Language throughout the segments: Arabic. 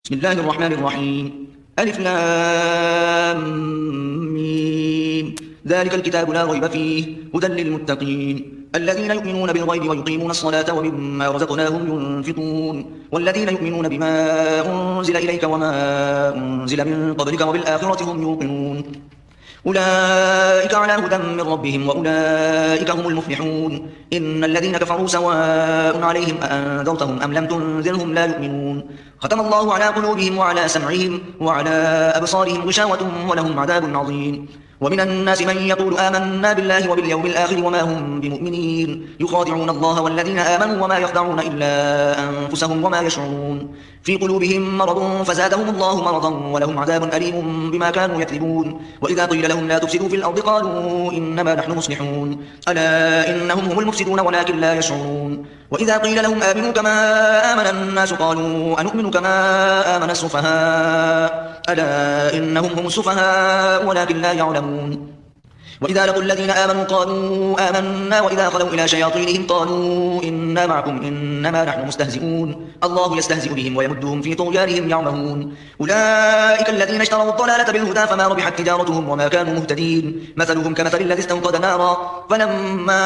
بسم الله الرحمن الرحيم. ألف لام ميم. ذلك الكتاب لا ريب فيه هدى للمتقين الذين يؤمنون بالغيب ويقيمون الصلاة ومما رزقناهم ينفقون والذين يؤمنون بما أنزل إليك وما أنزل من قبلك وبالآخرة هم يوقنون أولئك على هدى من ربهم وأولئك هم المفلحون. إن الذين كفروا سواء عليهم أأنذرتهم أم لم تنذرهم لا يؤمنون. ختم الله على قلوبهم وعلى سمعهم وعلى أبصارهم غشاوة ولهم عذاب عظيم. ومن الناس من يقول آمنا بالله وباليوم الآخر وما هم بمؤمنين يخادعون الله والذين آمنوا وما يخدعون إلا أنفسهم وما يشعرون. في قلوبهم مرض فزادهم الله مرضا ولهم عذاب أليم بما كانوا يكذبون. وإذا قيل لهم لا تفسدوا في الأرض قالوا إنما نحن مصلحون ألا إنهم هم المفسدون ولكن لا يشعرون. وإذا قيل لهم آمنوا كما آمن الناس قالوا أنؤمن كما آمن السفهاء ألا إنهم هم السفهاء ولكن لا يعلمون. وإذا لقوا الذين آمنوا قالوا آمنا وإذا خلوا إلى شياطينهم قالوا إنا معكم إنما نحن مستهزئون الله يستهزئ بهم ويمدهم في طغيانهم يعمهون. أولئك الذين اشتروا الضلالة بالهدى فما ربحت تجارتهم وما كانوا مهتدين. مثلهم كمثل الذي استوقد نارا فلما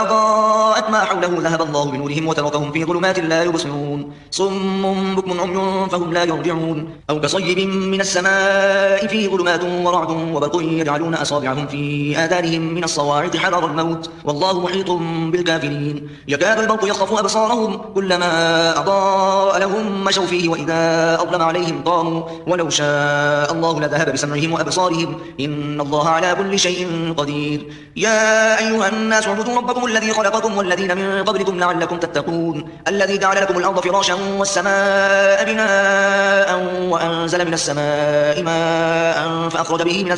أضاءت ما حوله ذهب الله بنورهم وتركهم في ظلمات لا يبصرون صم بكم عمي فهم لا يرجعون. أو كصيب من السماء فيه ظلمات ورعد وبرق يجعلون أصابعهم في آذانهم من الصواعق حذر الموت والله محيط بالكافرين. يكاد البرق يخطف أبصارهم كلما أضاء لهم مشوا فيه وإذا أظلم عليهم قاموا ولو شاء الله لذهب بسمعهم وأبصارهم إن الله على كل شيء قدير. يا أيها الناس اعبدوا ربكم الذي خلقكم والذين من قبلكم لعلكم تتقون الذي جعل لكم الأرض فراشا والسماء بناء وأنزل من السماء ماء فأخرج به من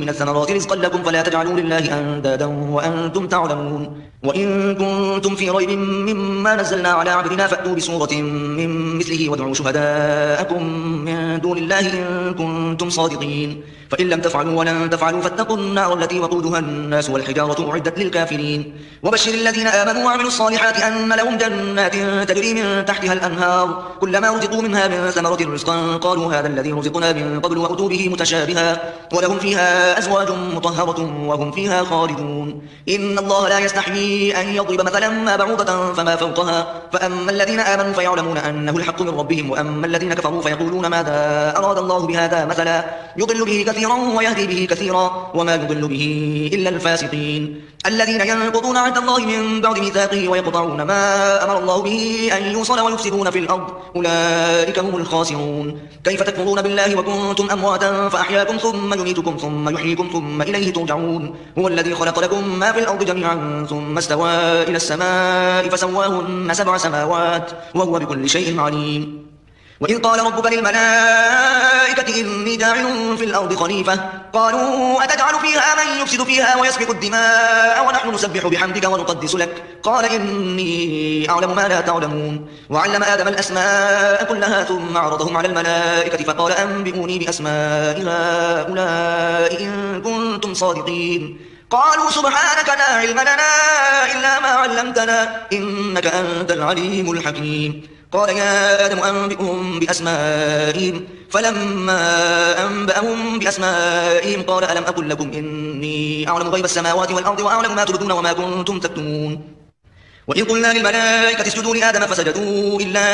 الثمرات رزقا لكم فلا تجعلوا لله أندادا وأنتم تعلمون. وإن كنتم في ريب مما نزلنا على عبدنا فأتوا بسورة من مثله وادعوا شهداءكم من دون الله إن كنتم صادقين. فإن لم تفعلوا ولن تفعلوا فاتقوا النار التي وقودها الناس والحجارة أعدت للكافرين. وبشر الذين آمنوا وعملوا الصالحات أن لهم جنات تجري من تحتها الأنهار كلما رزقوا منها من ثمرة رزقا قالوا هذا الذي رزقنا من قبل وأتوا به متشابها ولهم فيها أزواج مطهرة وهم فيها خالدون. إن الله لا يستحيي أن يضرب مثلا ما بعوضة فما فوقها فأما الذين آمنوا فيعلمون أنه الحق من ربهم وأما الذين كفروا فيقولون ماذا أراد الله بهذا مثلا يضل به كثيرا ويهدي به كثيرا وما يضل به إلا الفاسقين. الذين ينقضون عهد الله من بعد ميثاقه ويقطعون ما أمر الله به أن يوصل ويفسدون في الأرض أولئك هم الخاسرون. كيف تكفرون بالله وكنتم أمواتا فأحياكم ثم يميتكم ثم يحييكم ثم إليه ترجعون. هو الذي خلق لكم ما في الأرض جميعا ثم استوى إلى السماء فسواهن 7 سماوات وهو بكل شيء عليم. وإذ قال ربك للملائكة إني جاعل في الأرض خليفة قالوا أتجعل فيها من يفسد فيها ويسفك الدماء ونحن نسبح بحمدك ونقدس لك قال إني أعلم ما لا تعلمون. وعلم آدم الأسماء كلها ثم عرضهم على الملائكة فقال أنبئوني بأسماء هؤلاء إن كنتم صادقين. قالوا سبحانك لا علم لنا إلا ما علمتنا إنك أنت العليم الحكيم. قال يا آدم أنبئهم بأسمائهم فلما أنبأهم بأسمائهم قال ألم أقل لكم إني أعلم غيب السماوات والأرض وأعلم ما تبدون وما كنتم تكتمون. وإذ قلنا للملائكة اسجدوا لآدم فسجدوا إلا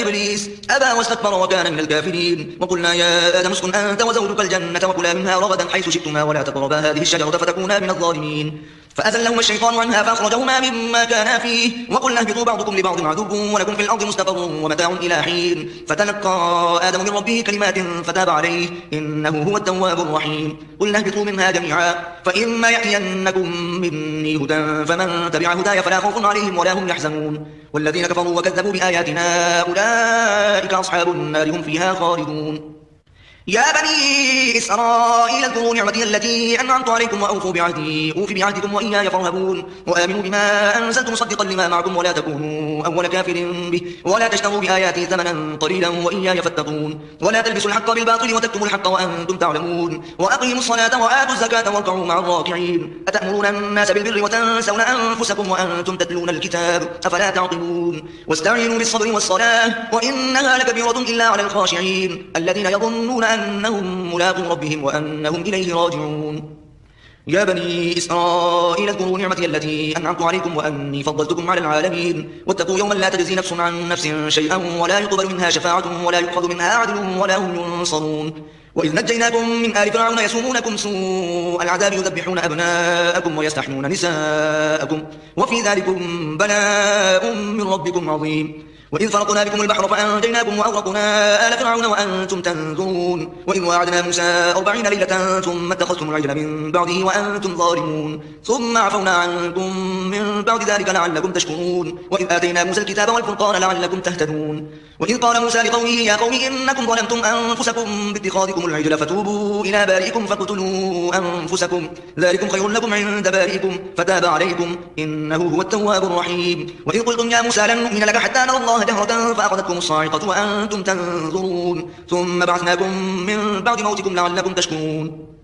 إبليس أبى واستكبر وكان من الكافرين. وقلنا يا آدم اسكن أنت وزوجك الجنة وكلا منها رغدا حيث شئتما ولا تقربا هذه الشجرة فتكونا من الظالمين. فأزلهما الشيطان عنها فأخرجهما مما كانا فيه وقلنا اهبطوا بعضكم لبعض عدو ولكم في الأرض مستقر ومتاع إلى حين. فتلقى آدم من ربه كلمات فتاب عليه إنه هو التواب الرحيم. قلنا اهبطوا منها جميعا فإما يأتينكم مني هدى فمن تبع هداي فلا خوف عليهم ولا هم يحزنون. والذين كفروا وكذبوا بآياتنا أولئك أصحاب النار هم فيها خالدون. يا بني إسرائيل اذكروا نعمتي التي أنعمت عليكم وأوفوا بعهدي أوف بعهدكم وإياي فارهبون وآمنوا بما أنزلت مصدقا لما معكم ولا تكونوا أول كافر به ولا تشتروا بآياتي ثمنا قليلا وإياي فاتقون ولا تلبسوا الحق بالباطل وتكتموا الحق وأنتم تعلمون وأقيموا الصلاة وآتوا الزكاة واركعوا مع الراكعين أتأمرون الناس بالبر وتنسون أنفسكم وأنتم تتلون الكتاب أفلا تعقلون واستعينوا بالصبر والصلاة وإنها لكبيرة إلا على الخاشعين الذين يظنون أنهم ملاقو ربهم وأنهم إليه راجعون يا بني إسرائيل اذكروا نعمتي التي أنعمت عليكم وأني فضلتكم على العالمين واتقوا يوما لا تجزي نفس عن نفس شيئا ولا يقبل منها شفاعة ولا يؤخذ منها عدل ولا هم ينصرون وإذ نجيناكم من آل فرعون يسومونكم سوء العذاب يذبحون أبناءكم ويستحيون نساءكم وفي ذلكم بلاء من ربكم عظيم وإذ فرقنا بكم البحر فأنجيناكم وأغرقنا آل فرعون وأنتم تنظرون وإذ واعدنا موسى 40 ليلة ثم اتخذتم العجل من بعده وأنتم ظالمون ثم عفونا عنكم من بعد ذلك لعلكم تشكرون وإذ آتينا موسى الكتاب والفرقان لعلكم تهتدون وإذ قال موسى لقومه يا قوم إنكم ظلمتم أنفسكم باتخاذكم العجل فتوبوا إلى بارئكم فاقتلوا أنفسكم ذلكم خير لكم عند بارئكم فتاب عليكم إنه هو التواب الرحيم وإذ قلتم يا موسى لن نؤمن لك حتى نرى الله جهرة فأخذتكم الصاعقة وأنتم تنظرون ثم بعثناكم من بعد موتكم لعلكم تشكرون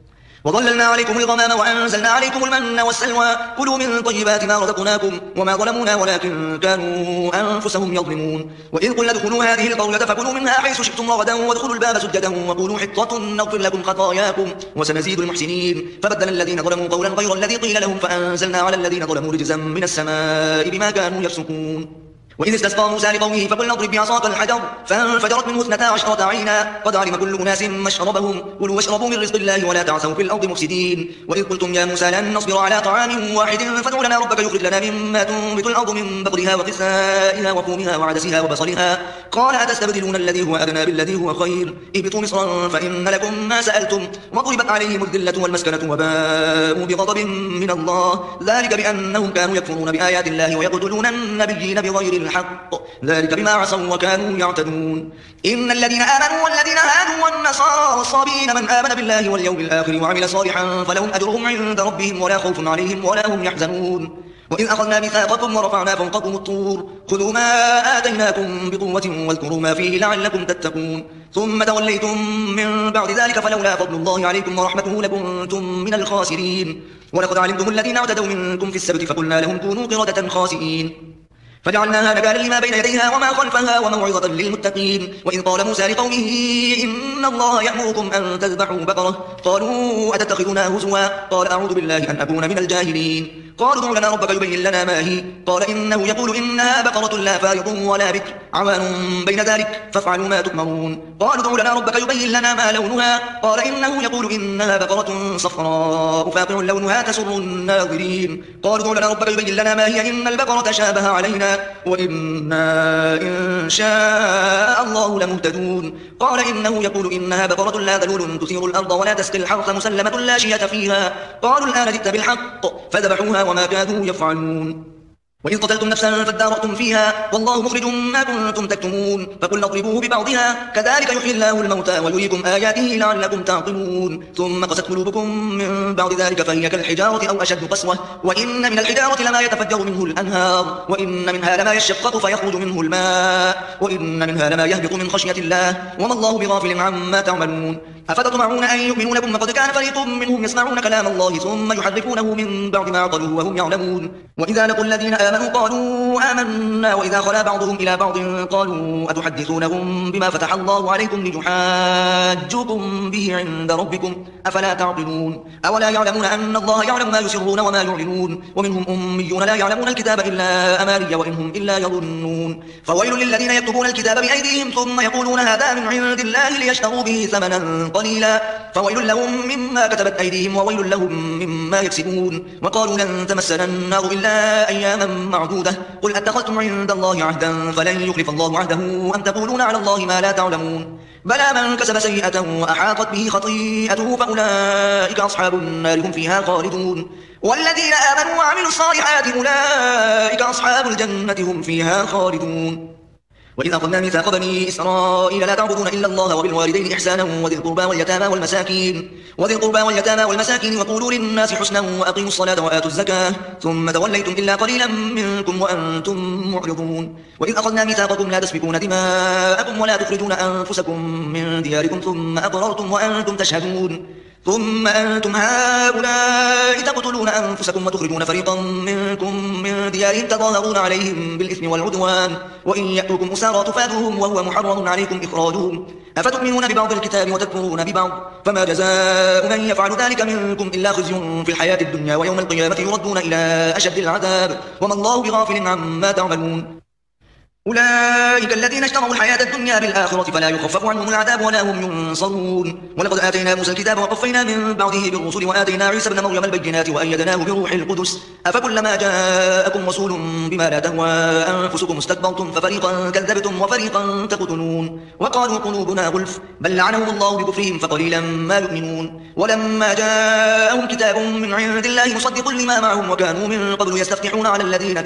وظللنا عليكم الغمام وأنزلنا عليكم المن والسلوى كلوا من طيبات ما رزقناكم وما ظلمونا ولكن كانوا أنفسهم يظلمون وإذ قلنا ادخلوا هذه القرية فكلوا منها حيث شئتم رغدا وادخلوا الباب سجدا وقولوا حطة نغفر لكم خطاياكم وسنزيد المحسنين فبدل الذين ظلموا قولا غير الذي قيل لهم فأنزلنا على الذين ظلموا رجزا من السماء بما كانوا يفسقون وإذ استسقى موسى لقومه فقلنا اضرب بعصاك الحجر فانفجرت منه 12 عينا قد علم كل أناس مشربهم كلوا واشربوا من رزق الله ولا تعثوا في الأرض مفسدين وإذ قلتم يا موسى لن نصبر على طعام واحد فادع لنا ربك يخرج لنا مما تنبت الأرض من بقلها وقثائها وفومها وعدسها وبصلها قال أتستبدلون الذي هو أدنى بالذي هو خير اهبطوا مصرا فإن لكم ما سألتم وضربت عليهم الذلة والمسكنة وباءوا بغضب من الله ذلك بأنهم كانوا يكفرون بآيات الله ويقتلون النبيين بغير الحق ذلك بما عصوا وكانوا يعتدون إن الذين آمنوا والذين هادوا والنصارى والصابين من آمن بالله واليوم الآخر وعمل صالحا فلهم أجرهم عند ربهم ولا خوف عليهم ولا هم يحزنون وإذ أخذنا ميثاقكم ورفعنا فوقكم الطور خذوا ما آتيناكم بقوة واذكروا ما فيه لعلكم تتقون ثم توليتم من بعد ذلك فلولا فضل الله عليكم ورحمته لكنتم من الخاسرين ولقد علمتم الذين اعتدوا منكم في السبت فقلنا لهم كونوا قردة خاسئين فجعلناها نكالا لما بين يديها وما خلفها وموعظة للمتقين وإذ قال موسى لقومه إن الله يأمركم أن تذبحوا بقرة قالوا أتتخذنا هزوا قال أعوذ بالله أن أكون من الجاهلين قالوا ادع لنا ربك يبين لنا ما هي قال إنه يقول إنها بقرة لا فارض ولا بكر عوان بين ذلك فافعلوا ما تؤمرون قالوا ادع لنا ربك يبين لنا ما لونها قال إنه يقول إنها بقرة صفراء فاقع لونها تسر الناظرين قالوا ادع لنا ربك يبين لنا ما هي إن البقرة شابه علينا وإنا إن شاء الله لمهتدون قال إنه يقول إنها بقرة لا ذلول تثير الأرض ولا تسقي الحرث مسلمة لا شية فيها قالوا الآن جئت بالحق فذبحوها وما كادوا يفعلون وإذ قتلتم نفسا فادارأتم فيها والله مخرج ما كنتم تكتمون فقلنا اضربوه ببعضها كذلك يحيي الله الموتى ويريكم آياته لعلكم تعقلون ثم قست قلوبكم من بعد ذلك فهي كالحجارة أو أشد قسوة وإن من الحجارة لما يتفجر منه الأنهار وإن منها لما يشقق فيخرج منه الماء وإن منها لما يهبط من خشية الله وما الله بغافل عما تعملون أفتطمعون أن يؤمنوا لكم وقد كان فريق منهم يسمعون كلام الله ثم يحرفونه من بعد ما عقلوه وهم يعلمون وإذا لقوا الذين آمنوا قالوا آمنا وإذا خلا بعضهم إلى بعض قالوا أتحدثونهم بما فتح الله عليكم ليحاجوكم به عند ربكم أفلا تعقلون أولا يعلمون أن الله يعلم ما يسرون وما يعلنون ومنهم أميون لا يعلمون الكتاب إلا أماني وإنهم إلا يظنون فويل للذين يكتبون الكتاب بأيديهم ثم يقولون هذا من عند الله ليشتروا به ثمنا قليلا فويل لهم مما كتبت أيديهم وويل لهم مما يكسبون وقالوا لن تمسنا النار إلا أياما معدودة قل أتخذتم عند الله عهدا فلن يخلف الله عهده أم تقولون على الله ما لا تعلمون بلى من كسب سيئة وأحاطت به خطيئته فأولئك أصحاب النار هم فيها خالدون والذين آمنوا وعملوا الصالحات أولئك أصحاب الجنة هم فيها خالدون وإذ أخذنا ميثاق بني إسرائيل لا تعبدون إلا الله وبالوالدين إحسانا وذي القربى واليتامى والمساكين وقولوا للناس حسنا وأقيموا الصلاة وآتوا الزكاة ثم توليتم إلا قليلا منكم وأنتم معرضون. وإذ أخذنا ميثاقكم لا تسفكون دماءكم ولا تخرجون أنفسكم من دياركم ثم أقررتم وأنتم تشهدون. ثم أنتم هؤلاء تقتلون أنفسكم وتخرجون فريقا منكم من ديارهم تظاهرون عليهم بالإثم والعدوان وإن يأتوكم أسارى تفادوهم وهو محرم عليكم إخراجهم أفتؤمنون ببعض الكتاب وتكفرون ببعض فما جزاء من يفعل ذلك منكم إلا خزي في الحياة الدنيا ويوم القيامة يردون إلى أشد العذاب وما الله بغافل عما تعملون. أولئك الذين اشتروا الحياة الدنيا بالآخرة فلا يخفف عنهم العذاب ولا هم ينصرون. ولقد آتينا موسى الكتاب وقفينا من بعده بالرسل وآتينا عيسى ابن مريم البينات وأيدناه بروح القدس أفكلما جاءكم رسول بما لا تهوى أنفسكم استكبرتم ففريقا كذبتم وفريقا تقتلون. وقالوا قلوبنا غلف بل لعنهم الله بكفرهم فقليلا ما يؤمنون. ولما جاءهم كتاب من عند الله مصدق لما معهم وكانوا من قبل يستفتحون على الذين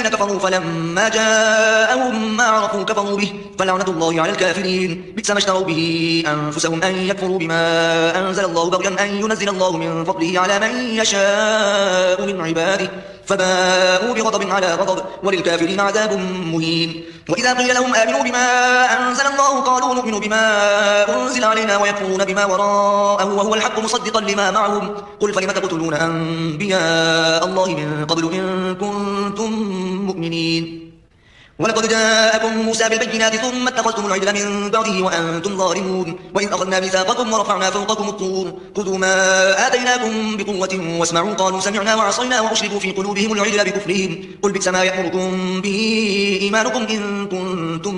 كفروا فلما جاءهم ما عرفوا كفروا به فلعنة الله على الكافرين. بئس ما اشتروا به أنفسهم أن يكفروا بما أنزل الله بغيا أن ينزل الله من فضله على من يشاء من عباده فباءوا بغضب على غضب وللكافرين عذاب مهين. وإذا قيل لهم آمنوا بما أنزل الله قالوا نؤمن بما أنزل علينا ويكفرون بما وراءه وهو الحق مصدقا لما معهم قل فلم تقتلون أنبياء الله من قبل إن كنتم مؤمنين. ولقد جاءكم موسى بالبينات ثم اتخذتم العجل من بعده وأنتم ظالمون. وإذ أخذنا ميثاقكم ورفعنا فوقكم الطور خذوا ما آتيناكم بقوة واسمعوا قالوا سمعنا وعصينا وأشربوا في قلوبهم العجل بكفرهم قل بئس ما يأمركم به إيمانكم إن كنتم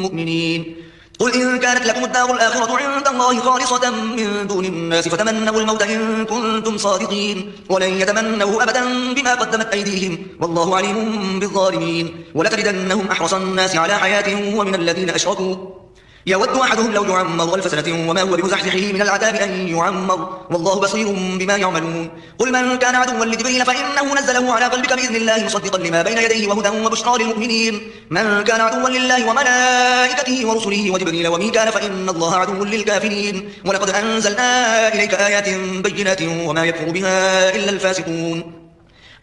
مؤمنين. قل إن كانت لكم الدار الآخرة عند الله خالصة من دون الناس فتمنوا الموت إن كنتم صادقين ولن يتمنوا أبدا بما قدمت أيديهم والله عليم بالظالمين. ولتجدنهم أحرص الناس على حياة ومن الذين أشركوا يود أحدهم لو يعمر 1000 سنة وما هو بمزحزحه من العذاب أن يعمر والله بصير بما يعملون. قل من كان عدوا لجبريل فإنه نزله على قلبك بإذن الله مصدقا لما بين يديه وهدى وبشرى للمؤمنين. من كان عدوا لله وملائكته ورسله وجبريل وميكال فإن الله عدو للكافرين. ولقد أنزلنا إليك آيات بينات وما يكفر بها إلا الفاسقون.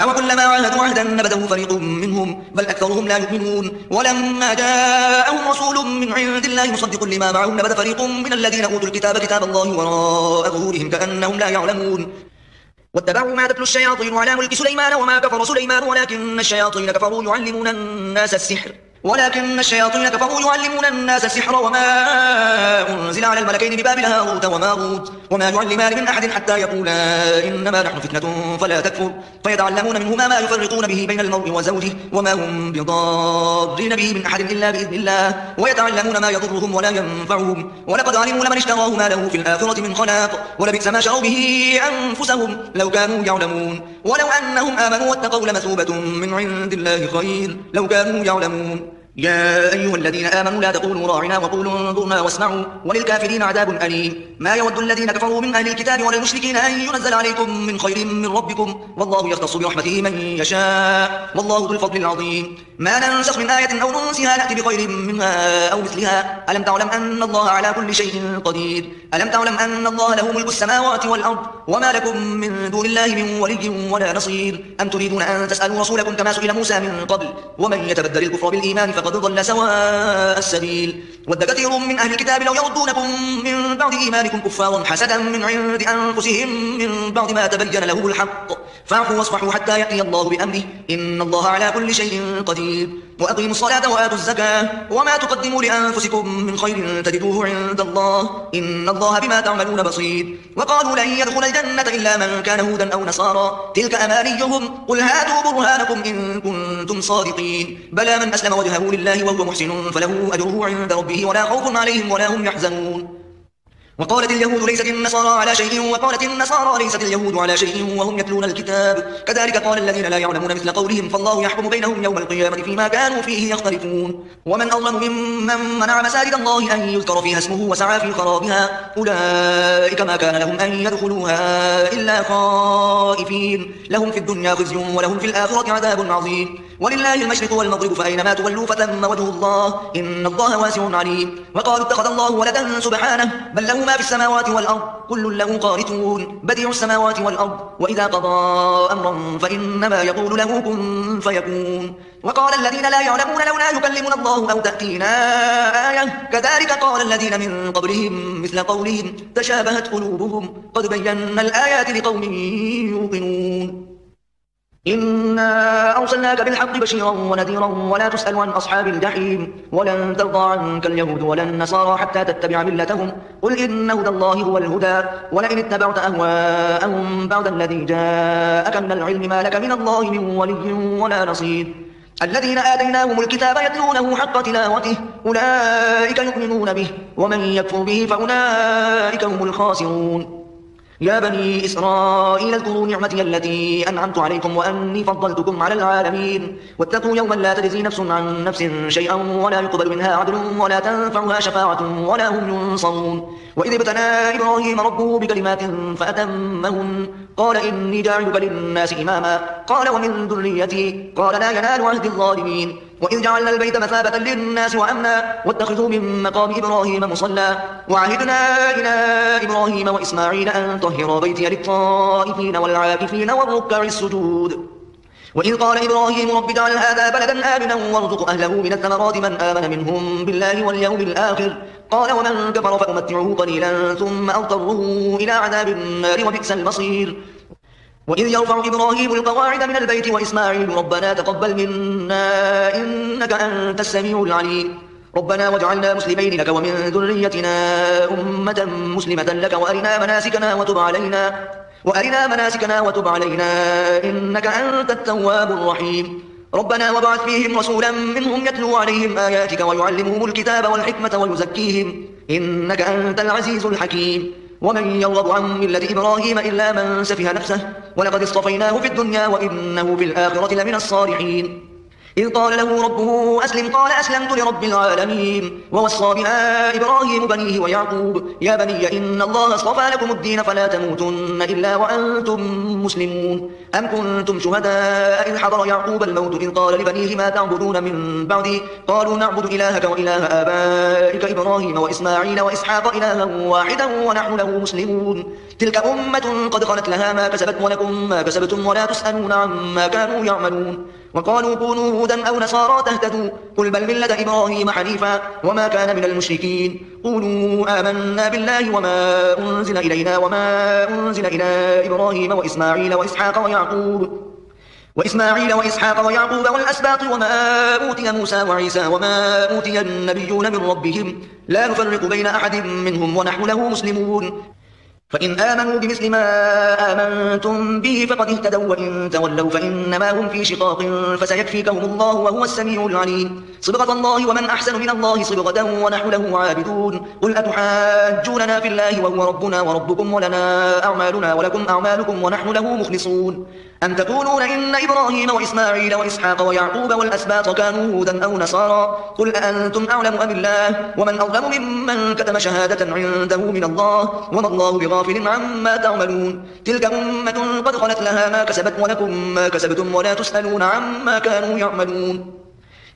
أو كلما عاهدوا عهدا نبذه فريق منهم بل أكثرهم لا يؤمنون. ولما جاءهم رسول من عند الله مصدق لما معهم نبذ فريق من الذين أوتوا الكتاب كتاب الله وراء ظهورهم كأنهم لا يعلمون. واتبعوا ما تتلو الشياطين على ملك سليمان وما كفر سليمان ولكن الشياطين كفروا يعلمون الناس السحر وما أنزل على الملكين ببابل هاروت وماروت وما يعلمان من أحد حتى يقولا إنما نحن فتنة فلا تكفر فيتعلمون منهما ما يفرقون به بين المرء وزوجه وما هم بضارين به من أحد إلا بإذن الله ويتعلمون ما يضرهم ولا ينفعهم ولقد علموا لمن اشتراه ما له في الآخرة من خلاق ولبئس ما شروا به أنفسهم لو كانوا يعلمون. ولو أنهم آمنوا واتقوا لمثوبة من عند الله خير لو كانوا يعلمون. يا أيها الذين آمنوا لا تقولوا راعنا وقولوا انظرنا واسمعوا وللكافرين عذاب أليم. ما يود الذين كفروا من أهل الكتاب ولا المشركين أن ينزل عليكم من خير من ربكم والله يختص برحمته من يشاء والله ذو الفضل العظيم. ما ننسخ من آية أو ننسها نأتي بخير منها أو مثلها ألم تعلم أن الله على كل شيء قدير. ألم تعلم أن الله له ملك السماوات والأرض وما لكم من دون الله من ولي ولا نصير. أم تريدون أن تسألوا رسولكم كما سئل موسى من قبل ومن يتبدل الكفر بالإيمان فقد ضل سواء السبيل. ود كثير من أهل الكتاب لو يردونكم من بعد إيمانكم كفارا حسدا من عند أنفسهم من بعد ما تبين لهم الحق فاعفوا واصفحوا حتى يأتي الله بأمره إن الله على كل شيء قدير. وأقيموا الصلاة وآتوا الزكاة وما تقدموا لأنفسكم من خير تجدوه عند الله إن الله بما تعملون بصير. وقالوا لن يدخل الجنة إلا من كان هودا أو نصارى تلك أمانيهم قل هاتوا برهانكم إن كنتم صادقين. بلى من أسلم وجهه لله وهو محسن فله أجره عند ربه ولا خوف عليهم ولا هم يحزنون. وقالت اليهود ليست النصارى على شيء وقالت النصارى ليست اليهود على شيء وهم يتلون الكتاب كذلك قال الذين لا يعلمون مثل قولهم فالله يحكم بينهم يوم القيامة فيما كانوا فيه يختلفون. ومن أظلم ممن منع مساجد الله أن يذكر فيها اسمه وسعى في خرابها أولئك ما كان لهم أن يدخلوها إلا خائفين لهم في الدنيا خزي ولهم في الآخرة عذاب عظيم. ولله المشرق والمغرب فأينما تولوا فثم وجه الله إن الله واسع عليم وقالوا اتخذ الله ولدا سبحانه بل له ما في السماوات والأرض كل له قانتون بديع السماوات والأرض وإذا قضى أمرا فإنما يقول له كن فيكون وقال الذين لا يعلمون لولا يكلمنا الله أو تأتينا آية كذلك قال الذين من قبلهم مثل قولهم تشابهت قلوبهم قد بينا الآيات لقوم يوقنون إنا أرسلناك بالحق بشيرا ونذيرا ولا تسأل عن أصحاب الجحيم ولن ترضى عنك اليهود ولا النصارى حتى تتبع ملتهم قل إن هدى الله هو الهدى ولئن اتبعت أهواءهم بعد الذي جاءك من العلم ما لك من الله من ولي ولا نصير الذين آتيناهم الكتاب يتلونه حق تلاوته أولئك يؤمنون به ومن يكفر به فأولئك هم الخاسرون يا بني إسرائيل اذكروا نعمتي التي أنعمت عليكم وأني فضلتكم على العالمين واتقوا يوما لا تجزي نفس عن نفس شيئا ولا يقبل منها عدل ولا تنفعها شفاعة ولا هم ينصرون وإذ ابتلى إبراهيم ربه بكلمات فأتمهن قال إني جاعلك للناس إماما قال ومن ذريتي قال لا ينال عهد الظالمين وإذ جعلنا البيت مثابة للناس وأمنا واتخذوا من مقام إبراهيم مصلى وعهدنا إلى إبراهيم وإسماعيل أن طهر بيتي للطائفين والعاكفين والركع السجود وإذ قال إبراهيم رب اجعل هذا بلدا آمنا وارزق أهله من الثمرات من آمن منهم بالله واليوم الآخر قال ومن كفر فأمتعه قليلا ثم أضطره إلى عذاب النار وبئس المصير وإذ يرفع إبراهيم القواعد من البيت وإسماعيل ربنا تقبل منا إنك أنت السميع العليم ربنا واجعلنا مسلمين لك ومن ذريتنا أمة مسلمة لك وأرنا مناسكنا وتب علينا إنك أنت التواب الرحيم ربنا وابعث فيهم رسولا منهم يتلو عليهم آياتك ويعلمهم الكتاب والحكمة ويزكيهم إنك أنت العزيز الحكيم ومن يرغب عن ملة إبراهيم إلا من سفه نفسه ولقد اصطفيناه في الدنيا وإنه في الآخرة لمن الصالحين إذ قال له ربه أسلم قال أسلمت لرب العالمين ووصى بها إبراهيم بنيه ويعقوب يا بني إن الله اصطفى لكم الدين فلا تموتن إلا وأنتم مسلمون أم كنتم شهداء إذ حضر يعقوب الموت إذ قال لبنيه ما تعبدون من بعدي قالوا نعبد إلهك وإله آبائك إبراهيم وإسماعيل وإسحاق إلها واحدا ونحن له مسلمون تلك أمة قد خلت لها ما كسبت ولكم ما كسبتم ولا تسألون عما كانوا يعملون وقالوا كونوا هودا أو نصارى تهتدوا قل بل ملة إبراهيم حنيفا وما كان من المشركين قولوا آمنا بالله وما أنزل إلينا وما أنزل إلى إبراهيم وإسماعيل وإسحاق ويعقوب والأسباط وما أوتي موسى وعيسى وما أوتي النبيون من ربهم لا نفرق بين أحد منهم ونحن له مسلمون فإن آمنوا بمثل ما آمنتم به فقد اهتدوا وإن تولوا فإنما هم في شقاق فسيكفيكهم الله وهو السميع العليم صبغة الله ومن أحسن من الله صبغة ونحن له عابدون قل أتحاجوننا في الله وهو ربنا وربكم ولنا أعمالنا ولكم أعمالكم ونحن له مخلصون أم تقولون إن إبراهيم وإسماعيل وإسحاق ويعقوب والأسباط كانوا هودا أو نصارى قل أأنتم أعلم أم الله ومن أظلم ممن كتم شهادة عنده من الله وما الله بغافل عما تعملون تلك أمة قد خلت لها ما كسبت ولكم ما كسبتم ولا تسألون عما كانوا يعملون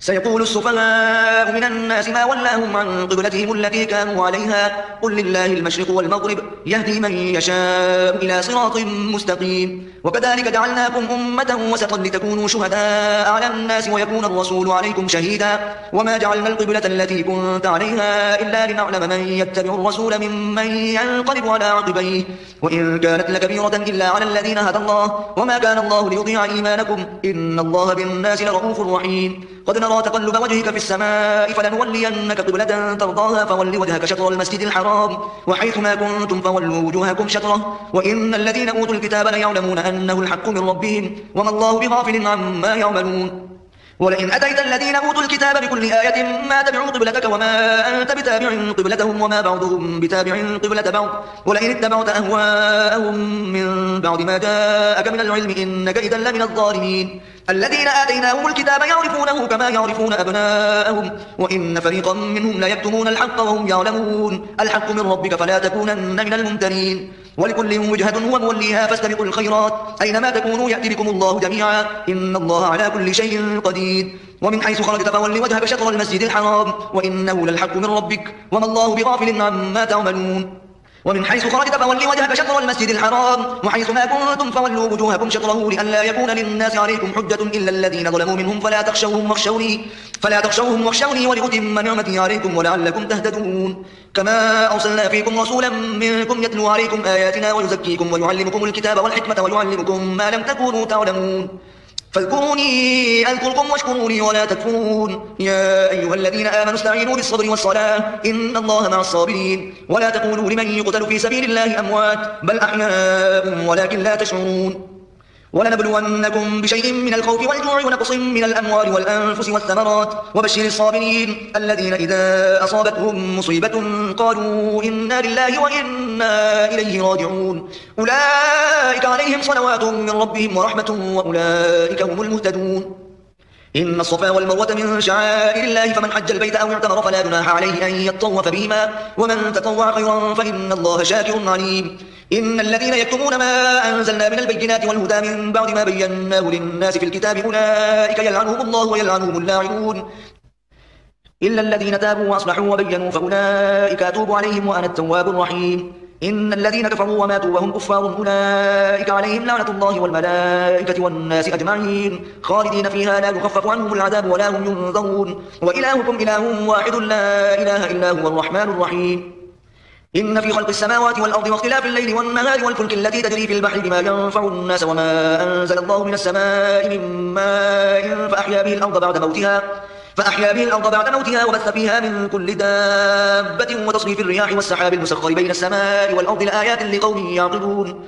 سيقول السفهاء من الناس ما ولاهم عن قبلتهم التي كانوا عليها قل لله المشرق والمغرب يهدي من يشاء إلى صراط مستقيم وكذلك جعلناكم أمة وسطا لتكونوا شهداء على الناس ويكون الرسول عليكم شهيدا وما جعلنا القبلة التي كنت عليها إلا لنعلم من يتبع الرسول ممن ينقلب على عقبيه وإن كانت لكبيرة إلا على الذين هدى الله وما كان الله ليضيع إيمانكم إن الله بالناس لرؤوف رحيم قد نرى تقلب وجهك في السماء فلنولينك قبلة ترضاها فول وجهك شطر المسجد الحرام وحيث ما كنتم فولوا وجوهكم شطره وإن الذين أوتوا الكتاب ليعلمون أنه الحق من ربهم وما الله بغافل عما يعملون ولئن أتيت الذين أوتوا الكتاب بكل آية ما تبعوا قبلتك وما أنت بتابع قبلتهم وما بعضهم بتابع قبلة بعض ولئن اتبعت أهواءهم من بعد ما جاءك من العلم إنك إذا لمن الظالمين الذين آتيناهم الكتاب يعرفونه كما يعرفون أبناءهم وإن فريقا منهم لا يكتمون الحق وهم يعلمون الحق من ربك فلا تكونن من الممترين ولكل وجهة هو موليها فاستبقوا الخيرات أينما تكونوا يأتي بكم الله جميعا إن الله على كل شيء قدير ومن حيث خرجت فول وجهك شطر المسجد الحرام وإنه للحق من ربك وما الله بغافل عما تعملون ومن حيث خرجت فول وجهك شطر المسجد الحرام وحيث ما كنتم فولوا وجوهكم شطره لئلا يكون للناس عليكم حجة إلا الذين ظلموا منهم فلا تخشوهم واخشوني ولأتم نعمتي عليكم ولعلكم تهتدون كما أرسلنا فيكم رسولا منكم يتلو عليكم آياتنا ويزكيكم ويعلمكم الكتاب والحكمة ويعلمكم ما لم تكونوا تعلمون فاذكروني أذكركم واشكروني ولا تكفرون يا أيها الذين آمنوا استعينوا بالصبر والصلاة إن الله مع الصابرين ولا تقولوا لمن يقتل في سبيل الله أموات بل أحياء ولكن لا تشعرون ولنبلونكم بشيء من الخوف والجوع ونقص من الأموال والأنفس والثمرات وبشر الصابرين الذين إذا أصابتهم مصيبة قالوا إنا لله وإنا إليه راجعون أولئك عليهم صلوات من ربهم ورحمة وأولئك هم المهتدون إن الصفا والمروة من شعائر الله فمن حج البيت أو اعتمر فلا جناح عليه أن يطوف بهما ومن تطوع خيرا فإن الله شاكر عليم إن الذين يكتمون ما أنزلنا من البينات والهدى من بعد ما بيناه للناس في الكتاب أولئك يلعنهم الله ويلعنهم اللاعنون إلا الذين تابوا وأصلحوا وبينوا فأولئك أتوب عليهم وأنا التواب الرحيم إن الذين كفروا وماتوا وهم كفار أولئك عليهم لعنة الله والملائكة والناس أجمعين خالدين فيها لا يخفف عنهم العذاب ولا هم ينظرون وإلهكم إله واحد لا إله إلا هو الرحمن الرحيم إن في خلق السماوات والأرض واختلاف الليل والنهار والفلك التي تجري في البحر بما ينفع الناس وما أنزل الله من السماء من ماء فأحيا به الأرض بعد موتها وبث فيها من كل دابة وتصريف الرياح والسحاب المسخر بين السماء والأرض لآيات لقوم يعقلون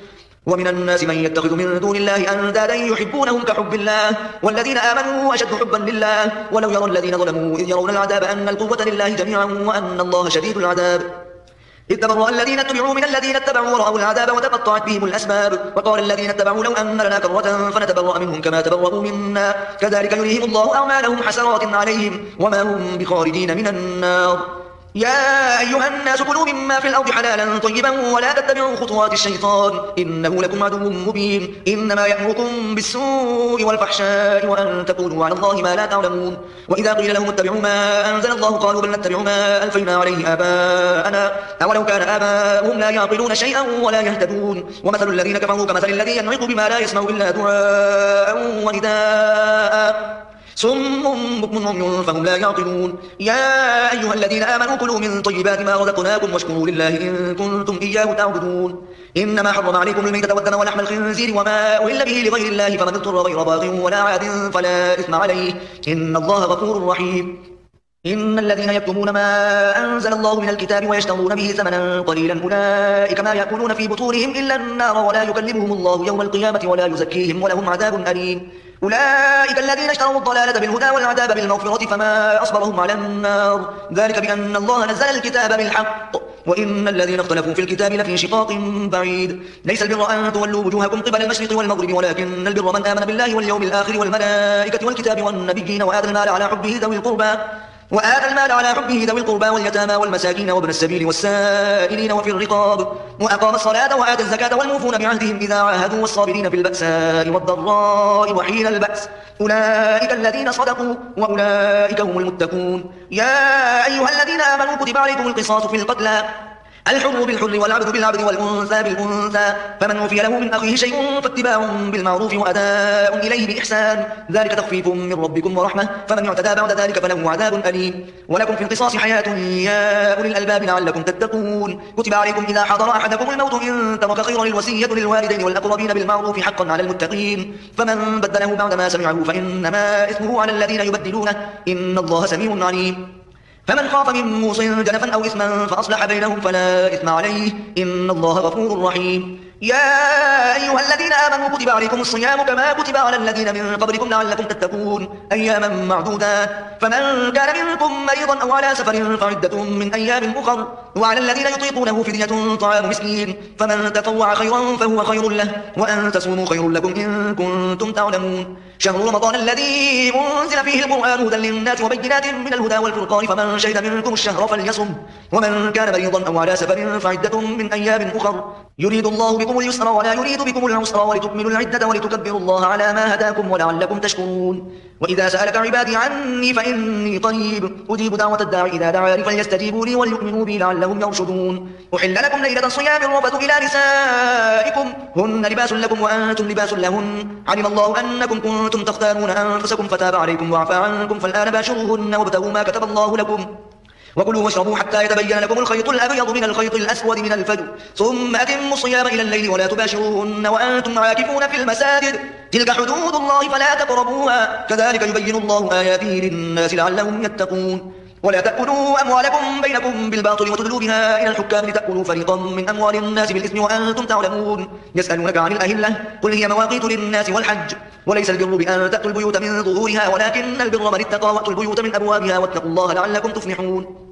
ومن الناس من يتخذ من دون الله أندادا يحبونهم كحب الله والذين آمنوا أشد حبا لله ولو يرى الذين ظلموا إذ يرون العذاب أن القوة لله جميعا وأن الله شديد العذاب إذ تبرأ الذين اتبعوا من الذين اتبعوا ورأوا العذاب وتقطعت بهم الأسباب وقال الذين اتبعوا لو أن لنا كرة فنتبرأ منهم كما تبرأوا منا كذلك يريهم الله أعمالهم حسرات عليهم وما هم بخارجين من النار يا أيها الناس كلوا مما في الأرض حلالا طيبا ولا تتبعوا خطوات الشيطان إنه لكم عدو مبين إنما يأمركم بالسوء والفحشاء وأن تقولوا على الله ما لا تعلمون وإذا قيل لهم اتبعوا ما أنزل الله قالوا بل نتبع ما ألفينا عليه آباءنا أولو كان آباؤهم لا يعقلون شيئا ولا يهتدون ومثل الذين كفروا كمثل الذي ينعق بما لا يسمع إلا دعاء ونداء صم بكم عمي فهم لا يعقلون يا أيها الذين آمنوا كلوا من طيبات ما رزقناكم واشكروا لله إن كنتم إياه تعبدون إنما حرم عليكم الميتة والدم ولحم الخنزير وما أهل به لغير الله فمن اضطر غير باغ ولا عاد فلا إثم عليه إن الله غفور رحيم إن الذين يكتمون ما أنزل الله من الكتاب ويشترون به ثمنا قليلا أولئك ما يأكلون في بطونهم إلا النار ولا يكلمهم الله يوم القيامة ولا يزكيهم ولهم عذاب أليم أولئك الذين اشتروا الضلالة بالهدى والعذاب بالمغفرة فما أصبرهم على النار ذلك بأن الله نزل الكتاب بالحق وإن الذين اختلفوا في الكتاب لفي شقاق بعيد ليس البر أن تولوا وجوهكم قبل المشرق والمغرب ولكن البر من آمن بالله واليوم الآخر والملائكة والكتاب والنبيين وآتى المال على حبه ذوي القربى واليتامى والمساكين وابن السبيل والسائلين وفي الرقاب وأقام الصلاة وآتى الزكاة والموفون بعهدهم إذا عاهدوا والصابرين في البأساء والضراء وحين البأس أولئك الذين صدقوا وأولئك هم المتقون يا أيها الذين آمنوا كتب عليكم القصاص في القتلى الحر بالحر والعبد بالعبد والأنثى بالأنثى فمن وفي له من أخيه شيء فاتباع بالمعروف وأداء إليه بإحسان ذلك تخفيف من ربكم ورحمة فمن اعتدى بعد ذلك فله عذاب أليم ولكم في القصاص حياة يا أولي الألباب لعلكم تتقون كتب عليكم إذا حضر أحدكم الموت إن ترك خيرا الوصية للوالدين والأقربين بالمعروف حقا على المتقين فمن بدله بعدما سمعه فإنما إثمه على الذين يبدلونه إن الله سميع عليم فمن خاف من موص جنفا أو إثما فأصلح بينهم فلا إثم عليه إن الله غفور رحيم يا أيها الذين آمنوا كتب عليكم الصيام كما كتب على الذين من قبلكم لعلكم تتقون أياما معدودات فمن كان منكم مريضا أو على سفر فعدة من أيام أخر وعلى الذين يطيقونه فدية طعام مسكين فمن تطوع خيرا فهو خير له وأن تصوموا خير لكم إن كنتم تعلمون شهر رمضان الذي أنزل فيه القرآن هدى للناس وبينات من الهدى والفرقان فمن شهد منكم الشهر فليصم ومن كان مريضا أو على سفر فعدة من أيام أخر يريد الله بكم اليسر ولا يريد بكم العسر ولتكملوا العدة ولتكبروا الله على ما هداكم ولعلكم تشكرون. وإذا سألك عبادي عني فإني قريب أجيب دعوة الداعي إذا دعاني فليستجيبوا لي وليؤمنوا بي لعلهم يرشدون. أحل لكم ليلة الصيام الرفث إلى نسائكم هن لباس لكم وأنتم لباس لهن علم الله أنكم كنتم تختارون أنفسكم فتاب عليكم وعفى عنكم فالآن باشروهن وابتغوا ما كتب الله لكم وكلوا واشربوا حتى يتبين لكم الخيط الأبيض من الخيط الأسود من الفجر ثم أتموا الصيام إلى الليل ولا تباشروهن وأنتم عاكفون في المساجد تلك حدود الله فلا تقربوها كذلك يبين الله آياته للناس لعلهم يتقون. ولا تأكلوا أموالكم بينكم بالباطل وتدلوا بها إلى الحكام لتأكلوا فريقا من أموال الناس بالإثم وأنتم تعلمون. يسألونك عن الأهلة قل هي مواقيت للناس والحج وليس البر بأن تأتوا البيوت من ظهورها ولكن البر من اتقى وأتوا البيوت من أبوابها واتقوا الله لعلكم تفلحون.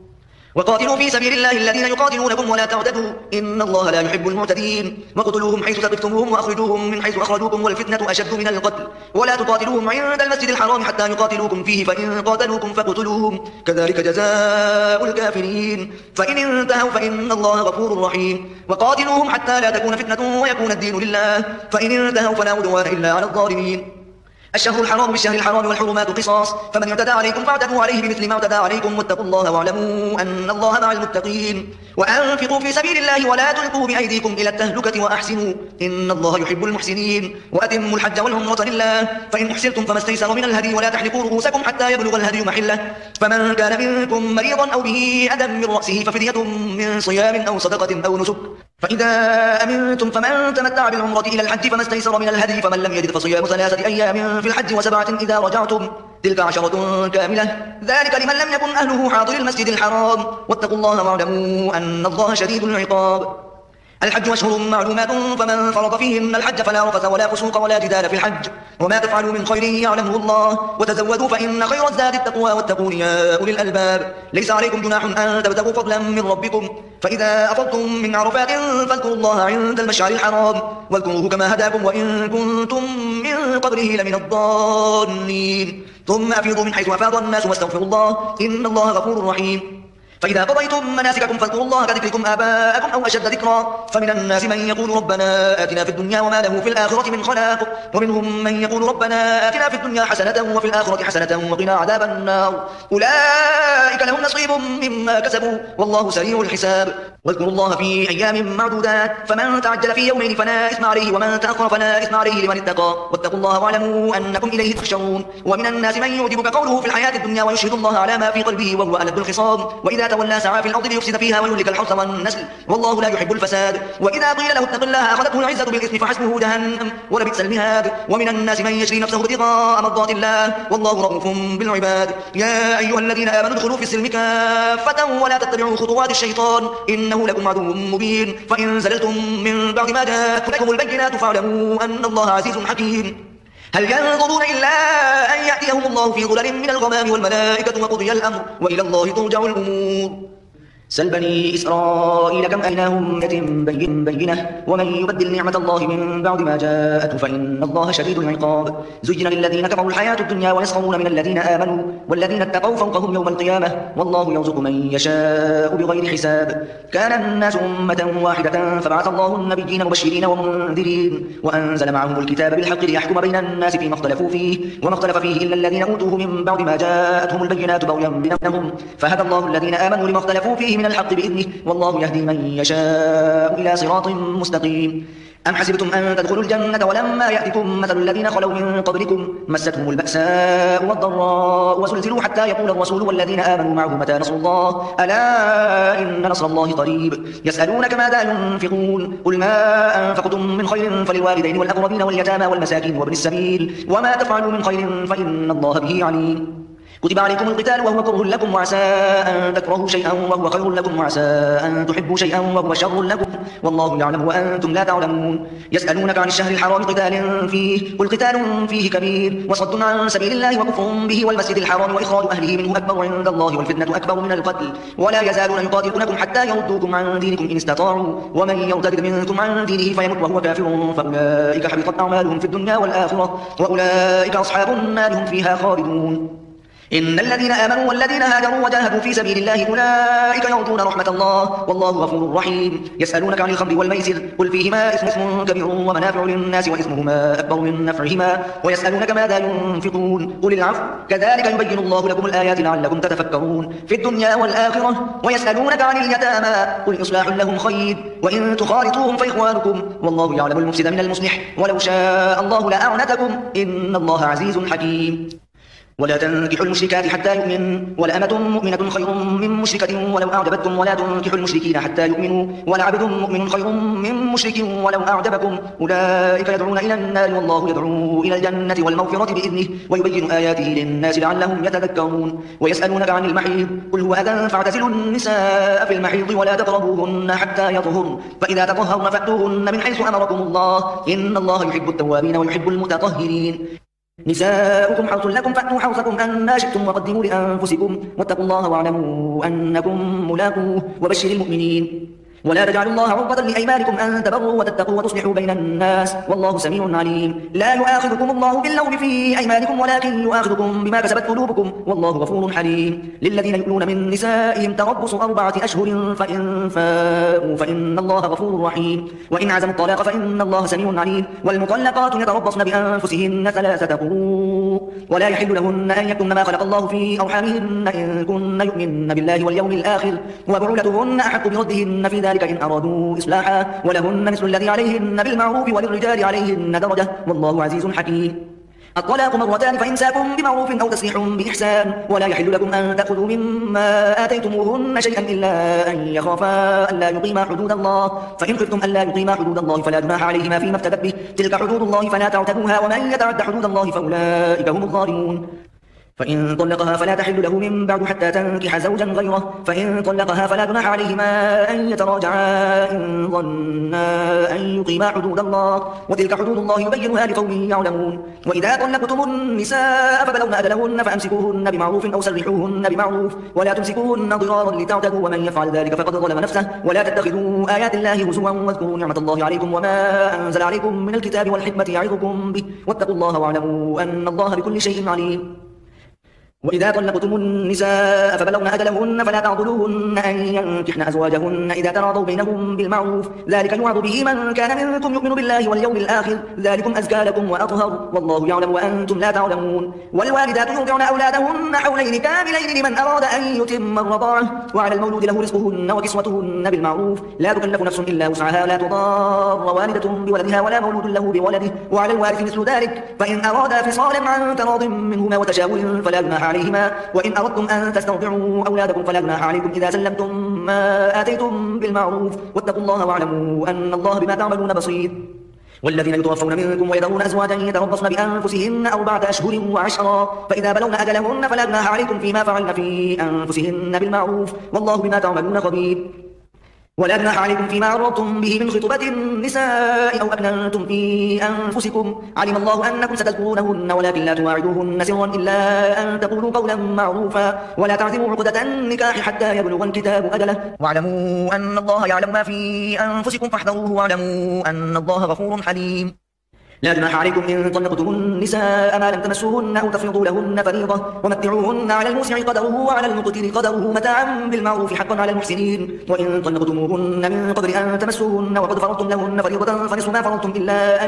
وقاتلوا في سبيل الله الذين يقاتلونكم ولا تعتدوا إن الله لا يحب المعتدين. وقتلوهم حيث ثقفتموهم وأخرجوهم من حيث أخرجوكم والفتنة أشد من القتل ولا تقاتلوهم عند المسجد الحرام حتى يقاتلوكم فيه فإن قاتلوكم فاقتلوهم كذلك جزاء الكافرين فإن انتهوا فإن الله غفور رحيم. وقاتلوهم حتى لا تكون فتنة ويكون الدين لله فإن انتهوا فلا عدوان إلا على الظالمين. الشهر الحرام بالشهر الحرام والحرمات قصاص فمن اعتدى عليكم فاعتدوا عليه بمثل ما اعتدى عليكم واتقوا الله واعلموا أن الله مع المتقين. وأنفقوا في سبيل الله ولا تلقوا بأيديكم إلى التهلكة وأحسنوا إن الله يحب المحسنين. وأتموا الحج والعمرة لله فإن أحسنتم فما استيسر من الهدي ولا تحلقوا رؤوسكم حتى يبلغ الهدي محله فمن كان منكم مريضا أو به أذى من رأسه ففدية من صيام أو صدقة أو نسك فإذا أمنتم فمن تمتع بالعمرة إلى الحج فما استيسر من الهدي فمن لم يجد فصيام 3 أيام في الحج و7 إذا رجعتم تلك 10 كاملة ذلك لمن لم يكن أهله حاضر المسجد الحرام واتقوا الله واعلموا أن الله شديد العقاب. الحج أشهر معلومات فمن فرض فيهن الحج فلا رفث ولا فسوق ولا جدال في الحج وما تفعلوا من خير يعلمه الله وتزودوا فإن خير الزاد التقوى واتقون يا أولي الألباب. ليس عليكم جناح أن تبتغوا فضلا من ربكم فإذا أفضتم من عرفات فاذكروا الله عند المشعر الحرام واذكروه كما هداكم وإن كنتم من قبله لمن الضالين ثم أفيضوا من حيث أفاض الناس واستغفروا الله إن الله غفور رحيم. فإذا قضيتم مناسككم فاذكروا الله كذكركم آباءكم أو أشد ذكرا فمن الناس من يقول ربنا آتنا في الدنيا وما له في الآخرة من خلاق ومنهم من يقول ربنا آتنا في الدنيا حسنة وفي الآخرة حسنة وقنا عذاب النار أولئك لهم نصيب مما كسبوا والله سريع الحساب. واذكروا الله في أيام معدودات فمن تعجل في يومين فلا إثم عليه ومن تأخر فلا إثم عليه لمن اتقى واتقوا الله واعلموا أنكم إليه تحشرون. ومن الناس من يعجبك قوله في الحياة الدنيا ويشهد الله على ما في قلبه وهو ألد الخصام وإذا تولى سعى في الأرض ليفسد فيها ويهلك الحرث والنسل والله لا يحب الفساد. وإذا قيل له اتق الله أخذته العزة بالإثم فحسبه جهنم ولبئس المهاد. ومن الناس من يشري نفسه ابتغاء مرضات الله والله رؤوف بالعباد. يا أيها الذين آمنوا ادخلوا في السلم كافة ولا تتبعوا خطوات الشيطان إنه لكم عدو مبين. فإن زللتم من بعد ما جاءتكم البينات فاعلموا أن الله عزيز حكيم. هل ينظرون إلا أن يأتيهم الله في ظلل من الغمام والملائكة وقضي الأمر وإلى الله ترجع الأمور. سل بني إسرائيل كم أتيناهم بينة ومن يبدل نعمة الله من بعد ما جاءته فإن الله شديد العقاب. زين للذين كفروا الحياة الدنيا ويسخرون من الذين آمنوا والذين اتقوا فوقهم يوم القيامة والله يرزق من يشاء بغير حساب. كان الناس أمة واحدة فبعث الله النبيين مبشرين ومنذرين وأنزل معهم الكتاب بالحق ليحكم بين الناس فيما اختلفوا فيه وما اختلف فيه إلا الذين أوتوه من بعد ما جاءتهم البينات بغيا بينهم فهدى الله الذين آمنوا لما اختلفوا فيه من الحق بإذنه والله يهدي من يشاء إلى صراط مستقيم. أم حسبتم أن تدخلوا الجنة ولما يأتكم مثل الذين خلوا من قبلكم مستهم البأساء والضراء وزلزلوا حتى يقول الرسول والذين آمنوا معه متى نصر الله ألا إن نصر الله قريب. يسألونك ماذا ينفقون قل ما أنفقتم من خير فللوالدين والأقربين واليتامى والمساكين وابن السبيل وما تفعلوا من خير فإن الله به عليم. كتب عليكم القتال وهو كره لكم وعسى أن تكرهوا شيئا وهو خير لكم وعسى أن تحبوا شيئا وهو شر لكم والله يعلم وأنتم لا تعلمون. يسألونك عن الشهر الحرام قتال فيه قل قتال فيه كبير وصد عن سبيل الله وكفر به والمسجد الحرام وإخراج أهله منه أكبر عند الله والفتنة أكبر من القتل ولا يزالون يقاتلونكم حتى يردوكم عن دينكم إن استطاعوا ومن يرتد منكم عن دينه فيمت وهو كافر فأولئك حبطت أعمالهم في الدنيا والآخرة وأولئك أصحاب النار هم فيها خالدون. إن الذين آمنوا والذين هاجروا وجاهدوا في سبيل الله أولئك يرجون رحمة الله والله غفور رحيم. يسألونك عن الخمر والميسر قل فيهما اسم كبير ومنافع للناس وإثمهما أكبر من نفعهما ويسألونك ماذا ينفقون قل العفو كذلك يبين الله لكم الآيات لعلكم تتفكرون في الدنيا والآخرة. ويسألونك عن اليتامى قل إصلاح لهم خير وإن تخالطوهم فإخوانكم والله يعلم المفسد من المصلح ولو شاء الله لأعنتكم إن الله عزيز حكيم. ولا تنكحوا المشركات حتى يؤمن ولأمة مؤمنة خير من مشركة ولو أعجبتكم ولا تنكحوا المشركين حتى يؤمنوا ولعبد مؤمن خير من مشرك ولو أعجبكم أولئك يدعون إلى النار والله يدعو إلى الجنة والمغفرة بإذنه ويبين آياته للناس لعلهم يتذكرون. ويسألونك عن المحيض قل هو أذى فاعتزلوا النساء في المحيض ولا تقربوهن حتى يطهرن فإذا تطهرن فأتوهن من حيث أمركم الله إن الله يحب التوابين ويحب المتطهرين. نساؤكم حرث لكم فأتوا حرثكم أن شئتم وقدموا لأنفسكم واتقوا الله واعلموا أنكم ملاقوه وبشر المؤمنين. ولا تجعلوا الله عرضة لأيمانكم أن تبروا وتتقوا وتصلحوا بين الناس والله سميع عليم. لا يؤاخذكم الله باللغو في أيمانكم ولكن يؤاخذكم بما كسبت قلوبكم والله غفور حليم. للذين يؤلون من نسائهم تربص 4 أشهر فإن فاءوا فإن الله غفور رحيم. وإن عزموا الطلاق فإن الله سميع عليم. والمطلقات يتربصن بأنفسهن 3 قروء ولا يحل لهن أن يكتمن ما خلق الله في أرحامهن إن كن يؤمن بالله واليوم الآخر وبعولتهن أحق بردهن في ذلك إن أرادوا إصلاحا ولهن مثل الذي عليهن بالمعروف وللرجال عليهن درجة والله عزيز حكيم. الطلاق مرتان فإمساكم بمعروف أو تسريح بإحسان ولا يحل لكم أن تأخذوا مما آتيتموهن شيئا إلا أن يخافا ألا يقيما حدود الله فإن خفتم ألا يقيما حدود الله فلا جناح عليهما فيما افتدت به تلك حدود الله فلا تعتدوها ومن يتعد حدود الله فأولئك هم الظالمون. فإن طلقها فلا تحل له من بعد حتى تنكح زوجا غيره فإن طلقها فلا جناح عليهما أن يتراجعا إن ظنا أن يقيما حدود الله وتلك حدود الله يبينها لقوم يعلمون. وإذا طلقتم النساء فبلغن أجلهن فأمسكوهن بمعروف أو سرحوهن بمعروف ولا تمسكوهن ضرارا لتعتدوا ومن يفعل ذلك فقد ظلم نفسه. ولا تتخذوا آيات الله هزوا واذكروا نعمة الله عليكم وما أنزل عليكم من الكتاب والحكمة يعظكم به واتقوا الله واعلموا أن الله بكل شيء عليم. وإذا طلقتم النساء فبلغن أجلهن فلا تعضلوهن أن ينكحن أزواجهن إذا تراضوا بينهم بالمعروف ذلك يوعظ به من كان منكم يؤمن بالله واليوم الآخر ذلكم أزكى لكم وأطهر والله يعلم وأنتم لا تعلمون. والوالدات يرضعن أولادهن حولين كاملين لمن أراد أن يتم الرضاعة وعلى المولود له رزقهن وكسوتهن بالمعروف لا تكلف نفس إلا وسعها لا تضار والدة بولدها ولا مولود له بولده وعلى الوارث مثل ذلك فإن أرادا فصالا عن تراض منهما وتشاور فلا جناح عليهما. وإن أردتم أن تسترضعوا أولادكم فلا جناح عليكم إذا سلمتم ما آتيتم بالمعروف واتقوا الله واعلموا أن الله بما تعملون بصير. والذين يتوفون منكم ويذرون أزواجا يتربصن بأنفسهن 4 أشهر وعشرا فإذا بلغن أجلهن فلا جناح عليكم فيما فعلن في أنفسهن بالمعروف والله بما تعملون خبير. ولا جناح عليكم فيما عرضتم به من خطبة النساء أو أكننتم في أنفسكم علم الله أنكم ستذكرونهن ولكن لا تواعدوهن سرا إلا أن تقولوا قولا معروفا ولا تعزموا عقدة النكاح حتى يبلغ الكتاب أجله واعلموا أن الله يعلم ما في أنفسكم فاحذروه واعلموا أن الله غفور حليم. لا جناح عليكم إن طلقتم النساء ما لم تمسوهن أو تفرضوا لهن فريضة ومتعوهن على الموسع قدره وعلى المقتر قدره متاعا بالمعروف حقا على المحسنين. وإن طلقتموهن من قبل أن تمسوهن وقد فرضتم لهن فريضة فنصف ما فرضتم إلا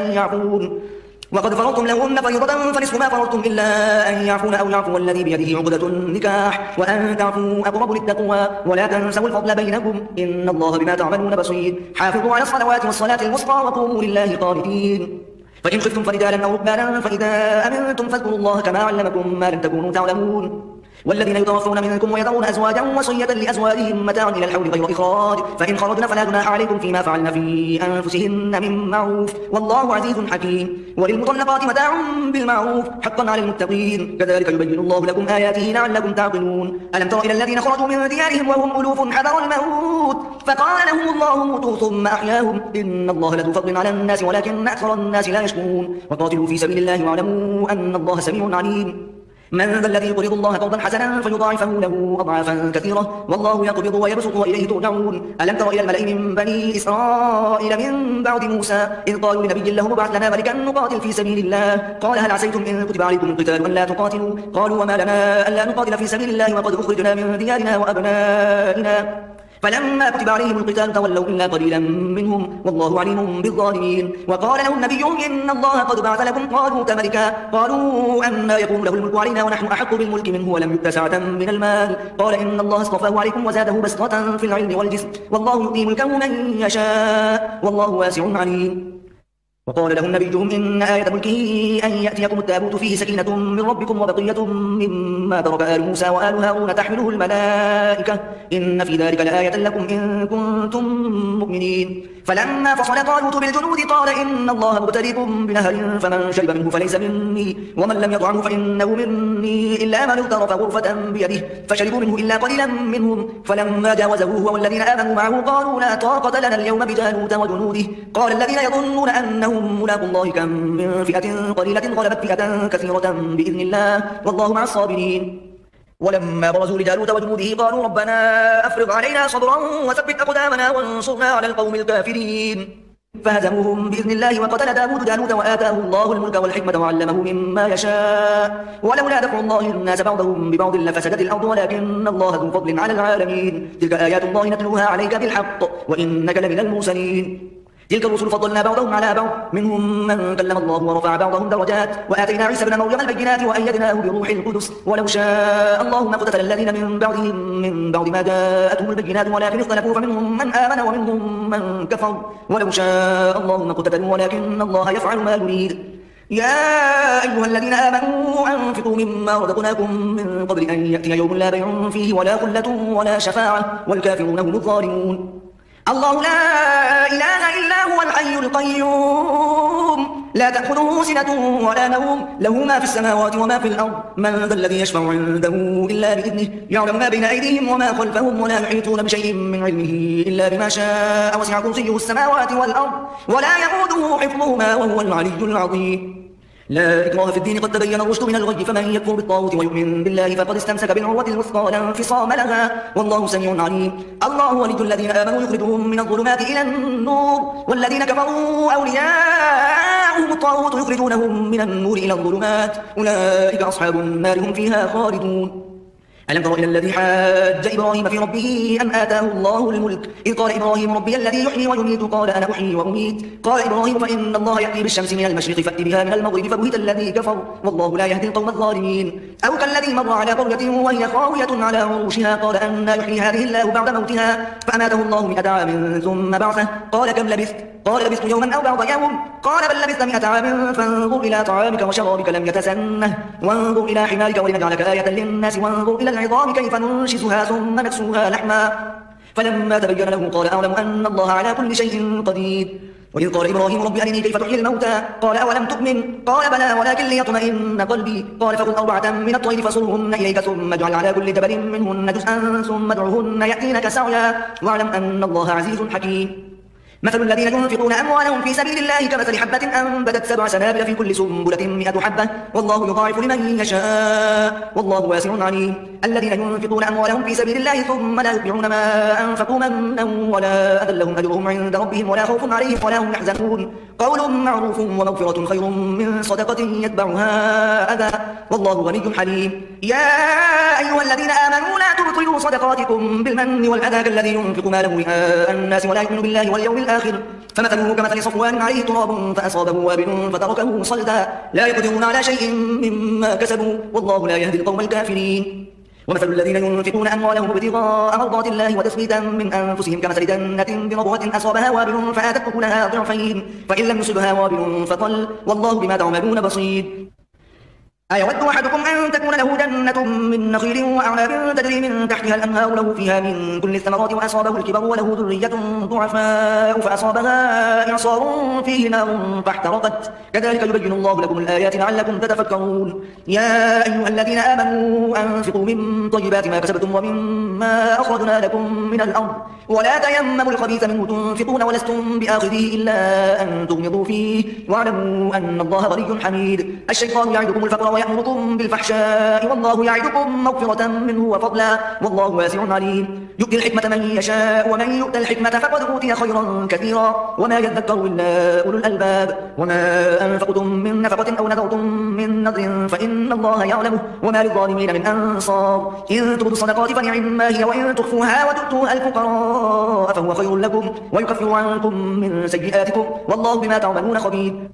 أن يعفون أو يعفو الذي بيده عقدة النكاح وأن تعفوا أقرب للتقوى ولا تنسوا الفضل بينكم إن الله بما تعملون بصير. حافظوا على الصلوات والصلاة الوسطى وقوموا لله قانتين. فإن خفتم فرجالا أو ركبانا فإذا أمنتم فاذكروا الله كما علمكم ما لم تكونوا تعلمون. والذين يتوفون منكم ويذرون أزواجا وصية لأزواجهم متاعا إلى الحول غير إخراج فإن خرجن فلا جناح عليكم فيما فعلن في أنفسهن من معروف والله عزيز حكيم. وللمطلقات متاع بالمعروف حقا على المتقين كذلك يبين الله لكم آياته لعلكم تعقلون. ألم تر إلى الذين خرجوا من ديارهم وهم ألوف حذر الموت فقال لهم الله موتوا ثم أحياهم إن الله لذو فضل على الناس ولكن أكثر الناس لا يشكرون. وقاتلوا في سبيل الله واعلموا أن الله سميع عليم. من ذا الذي يقرض الله قرضا حسنا فيضاعفه له أضعافا كثيرة والله يقبض ويبسط وإليه ترجعون ألم تر إلى الملأ من بني إسرائيل من بعد موسى إذ قالوا لنبي له ابعث لنا ملكا نقاتل في سبيل الله قال هل عسيتم إن كتب عليكم القتال ألا تقاتلوا قالوا وما لنا ألا نقاتل في سبيل الله وقد أخرجنا من ديارنا وأبنائنا فلما كتب عليهم القتال تولوا إلا قليلا منهم والله عليم بالظالمين وقال لهم نبيهم إن الله قد بعث لكم طالوت ملكا قالوا أنى يكون له الملك علينا ونحن أحق بالملك منه ولم يؤت سعة من المال قال إن الله اصطفاه عليكم وزاده بسطة في العلم والجسم والله يؤتي ملكه من يشاء والله واسع عليم وقال لهم نبيهم إن آية ملكه أن يأتيكم التابوت فيه سكينة من ربكم وبقية مما ترك آل موسى وآل هارون تحمله الملائكة إن في ذلك لآية لكم إن كنتم مؤمنين فلما فصل طالوت بالجنود قال إن الله مبتليكم بنهر فمن شرب منه فليس مني ومن لم يطعمه فإنه مني إلا من اغترف غرفة بيده فشربوا منه إلا قليلا منهم فلما جاوزه هو والذين آمنوا معه قالوا لا طاقة لنا اليوم بجالوت وجنوده قال الذين يظنون أنهم ملاقوا الله كم من فئة قليلة غلبت فئة كثيرة بإذن الله والله مع الصابرين ولما برزوا لجالوت وجنوده قالوا ربنا أفرغ علينا صبرا وثبت أقدامنا وانصرنا على القوم الكافرين فهزموهم بإذن الله وقتل داود جالوت وآتاه الله الملك والحكمة وعلمه مما يشاء ولولا دفع الله الناس بعضهم ببعض لفسدت الأرض ولكن الله ذو فضل على العالمين تلك آيات الله نتلوها عليك بالحق وإنك لمن المرسلين تلك الرسل فضلنا بعضهم على بعض منهم من كلم الله ورفع بعضهم درجات وآتينا عيسى ابن مريم البينات وأيدناه بروح القدس ولو شاء الله ما اقتتل الذين من بعدهم من بعد ما جاءتهم البينات ولكن اختلفوا فمنهم من آمن ومنهم من كفر ولو شاء الله ما اقتتلوا ولكن الله يفعل ما يريد يا أيها الذين آمنوا أنفقوا مما رزقناكم من قبل أن يأتي يوم لا بيع فيه ولا خلة ولا شفاعة والكافرون هم الظالمون الله لا إله إلا هو الحي القيوم لا تأخذه سنة ولا نوم له ما في السماوات وما في الأرض من ذا الذي يشفع عنده إلا بإذنه يعلم ما بين أيديهم وما خلفهم ولا يحيطون بشيء من علمه إلا بما شاء وسع كرسيه السماوات والأرض ولا يئوده حفظهما وهو العلي العظيم لا إكراه في الدين قد تبين الرشد من الغي فمن يكفر بالطاغوت ويؤمن بالله فقد استمسك بالعروة الوثقى لا انفصام لها والله سميع عليم الله ولي الذين آمنوا يخرجهم من الظلمات إلى النور والذين كفروا أولياءهم الطاغوت يخرجونهم من النور إلى الظلمات أولئك أصحاب النار هم فيها خالدون ألم تر إلى الذي حاج إبراهيم في ربه أن آتاه الله الملك إذ قال إبراهيم ربي الذي يحيي ويميت قال أنا أحيي وأميت قال إبراهيم فإن الله يأتي بالشمس من المشرق فأت بها من المغرب فبهت الذي كفر والله لا يهدي القوم الظالمين أو كالذي مر على قرية وهي خاوية على عروشها قال أن يحيي هذه الله بعد موتها فأماته الله 100 عام ثم بعثه قال كم لبثت قال لبثت يوما أو بعض يوم قال بل لبثت 100 عام فانظر إلى طعامك وشرابك لم يتسنه وانظر إلى حمارك ولنجعلك آية للناس وانظر إلى العظام كيف ننشزها ثم نكسوها لحما فلما تبين له قال أعلم أن الله على كل شيء قدير وإذ قال إبراهيم رب أرني كيف تحيي الموتى قال أولم تؤمن قال بلى ولكن ليطمئن قلبي قال فخذ 4 من الطير فصرهن إليك ثم اجعل على كل جبل منهن جزءا ثم ادعهن يأتينك سعيا واعلم أن الله عزيز حكيم مثل الذين ينفقون أموالهم في سبيل الله كمثل حبة أنبتت 7 سنابل في كل سنبلة 100 حبة والله يضاعف لمن يشاء والله واسع عليم الذين ينفقون أموالهم في سبيل الله ثم لا يتبعون ما أنفقوا منا ولا أذى لهم أجرهم عند ربهم ولا خوف عليهم ولا هم يحزنون قول معروف ومغفرة خير من صدقة يتبعها أذى والله غني حليم يا أيها الذين آمنوا لا تبطلوا صدقاتكم بالمن والأذى كالذي ينفق ماله رئاء الناس ولا يؤمن بالله واليوم الآخر فمثله كمثل صفوان عليه تراب فأصابه وابل فتركه صلدا لا يقدرون على شيء مما كسبوا والله لا يهدي القوم الكافرين ومثل الذين ينفقون أموالهم ابتغاء مرضات الله وتثبيتا من أنفسهم كمثل جنة بربوة أصابها وابل فآتت أكلها ضعفين فإن لم يصبها وابل فطل والله بما تعملون بصير أيود أحدكم أن تكون له جنة من نخيل وأعناب تجري من تحتها الأنهار له فيها من كل الثمرات وأصابه الكبر وله ذرية ضعفاء فأصابها إعصار فيه نار فاحترقت كذلك يبين الله لكم الآيات لعلكم تتفكرون يا أيها الذين آمنوا أنفقوا من طيبات ما كسبتم ومما أخرجنا لكم من الأرض ولا تيمموا الخبيث منه تنفقون ولستم بآخذه إلا أن تغمضوا فيه واعلموا أن الله غني حميد الشيطان يعدكم الفقر ويأمركم بالفحشاء والله يعدكم مغفرة منه وفضلا والله واسع عليم يؤتي الحكمة من يشاء ومن يؤت الحكمة فقد أوتي خيرا كثيرا وما يذكر إلا أولو الألباب وما أنفقتم من نفقة أو نذرتم من نذر فإن الله يعلمه وما للظالمين من أنصار إن تبدوا الصدقات فنعما هي وإن تخفوها وتؤتوها الفقراء فهو خير لكم ويكفر عنكم من سيئاتكم والله بما تعملون خبير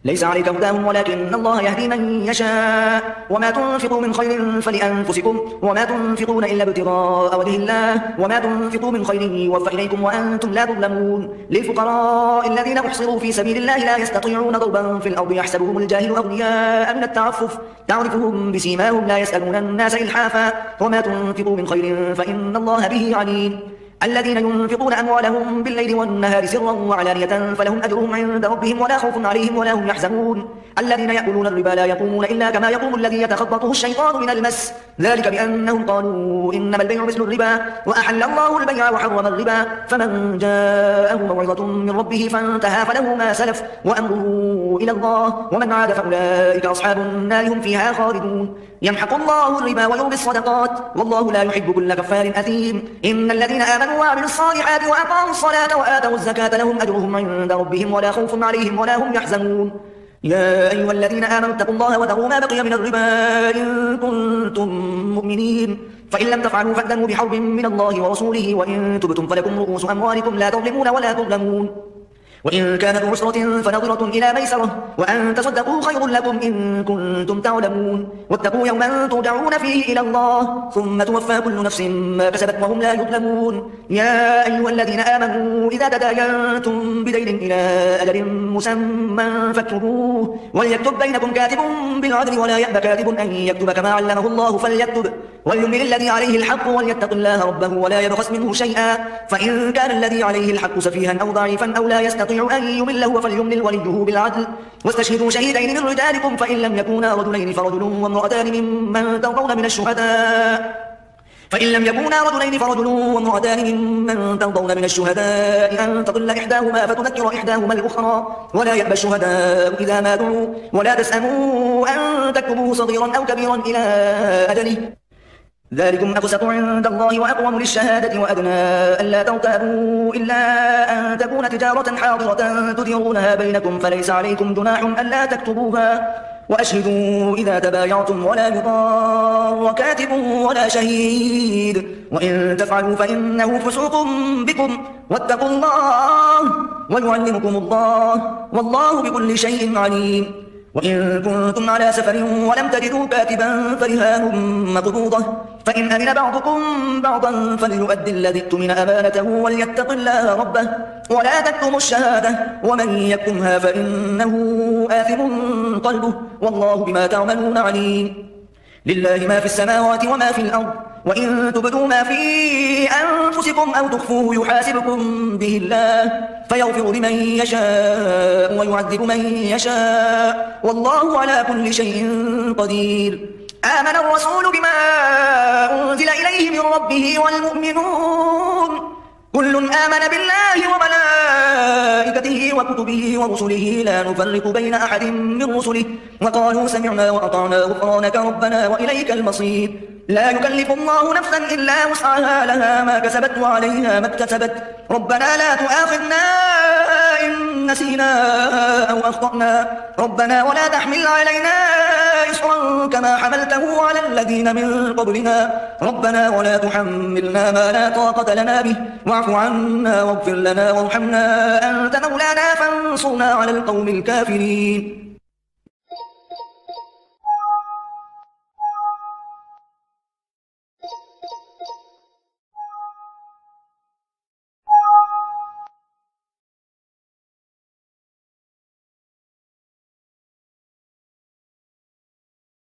ليس عليك هداهم ولكن الله يهدي من يشاء وما تنفقوا من خير فلأنفسكم وما تنفقون إلا ابتغاء وجه الله وما تنفقوا من خير يوفى إليكم وأنتم لا تظلمون للفقراء الذين أحصروا في سبيل الله لا يستطيعون ضربا في الأرض يحسبهم الجاهل أغنياء من التعفف تعرفهم بسيماهم لا يسألون الناس إلحافا وما تنفقوا من خير فإن الله به عليم الذين ينفقون أموالهم بالليل والنهار سرا وعلانية فلهم أجرهم عند ربهم ولا خوف عليهم ولا هم يحزنون الذين يأكلون الربا لا يقومون إلا كما يقوم الذي يتخبطه الشيطان من المس ذلك بأنهم قالوا إنما البيع مثل الربا وأحل الله البيع وحرم الربا فمن جاءه موعظة من ربه فانتهى فله ما سلف وأمره إلى الله ومن عاد فأولئك أصحاب النار هم فيها خالدون يمحق الله الربا ويربي الصدقات والله لا يحب كل كفار أثيم إن الذين آمنوا وعملوا الصالحات وأقاموا الصلاة وآتوا الزكاة لهم أجرهم عند ربهم ولا خوف عليهم ولا هم يحزنون يا أيها الذين آمنوا اتقوا الله وذروا ما بقي من الربا إن كنتم مؤمنين فإن لم تفعلوا فأذنوا بحرب من الله ورسوله وإن تبتم فلكم رؤوس أموالكم لا تظلمون ولا تظلمون وإن كان ذو عسرة فنظرة إلى ميسرة وأن تصدقوا خير لكم إن كنتم تعلمون واتقوا يوما ترجعون فيه إلى الله ثم توفى كل نفس ما كسبت وهم لا يظلمون يا أيها الذين آمنوا إذا تداينتم بدين إلى أجل مسمى فاكتبوه وليكتب بينكم كاتب بالعدل ولا يأبى كاتب أن يكتب كما علمه الله فليكتب وليملل الذي عليه الحق وليتق الله ربه ولا يبخس منه شيئا فإن كان الذي عليه الحق سفيها أو ضعيفا أو لا يستطيع أن يمله فليملل وليه بالعدل واستشهدوا شهيدين من رجالكم فإن لم يكونا رجلين فرجل وامرأتان ممن ترضون من الشهداء ممن ترضون من الشهداء أن تضل إحداهما فتذكر إحداهما الأخرى ولا يأبى الشهداء إذا ما دعوا ولا تسأموا أن تكتبوه صغيرا أو كبيرا إلى أجله ذلكم أقسط عند الله وأقوم للشهادة وأدنى ألا ترتابوا إلا أن تكون تجارة حاضرة تديرونها بينكم فليس عليكم جناح ألا تكتبوها وأشهدوا إذا تبايعتم ولا يضار كاتب ولا شهيد وإن تفعلوا فإنه فسوق بكم واتقوا الله ويعلمكم الله والله بكل شيء عليم وإن كنتم على سفر ولم تجدوا كاتبا فرهان مقبوضة فإن أمن بعضكم بعضا فليؤدي الذي اؤتمن أمانته وليتق الله ربه ولا تكتموا الشهادة ومن يكتمها فإنه آثم قلبه والله بما تعملون عليم لله ما في السماوات وما في الأرض وإن تبدوا ما في أنفسكم أو تخفوه يحاسبكم به الله فيغفر لمن يشاء ويعذب من يشاء والله على كل شيء قدير آمن الرسول بما أنزل إليه من ربه والمؤمنون كل آمن بالله وملائكته وكتبه ورسله لا نفرق بين أحد من رسله وقالوا سمعنا وأطعنا غفرانك ربنا وإليك المصير لا يكلف الله نفسا إلا وسعها لها ما كسبت وعليها ما اكتسبت ربنا لا تؤاخذنا إن نسينا أو أخطأنا ربنا ولا تحمل علينا إصرا كما حملته على الذين من قبلنا ربنا ولا تحملنا ما لا طاقة لنا به واعف عنا واغفر لنا وارحمنا أنت مولانا فانصرنا على القوم الكافرين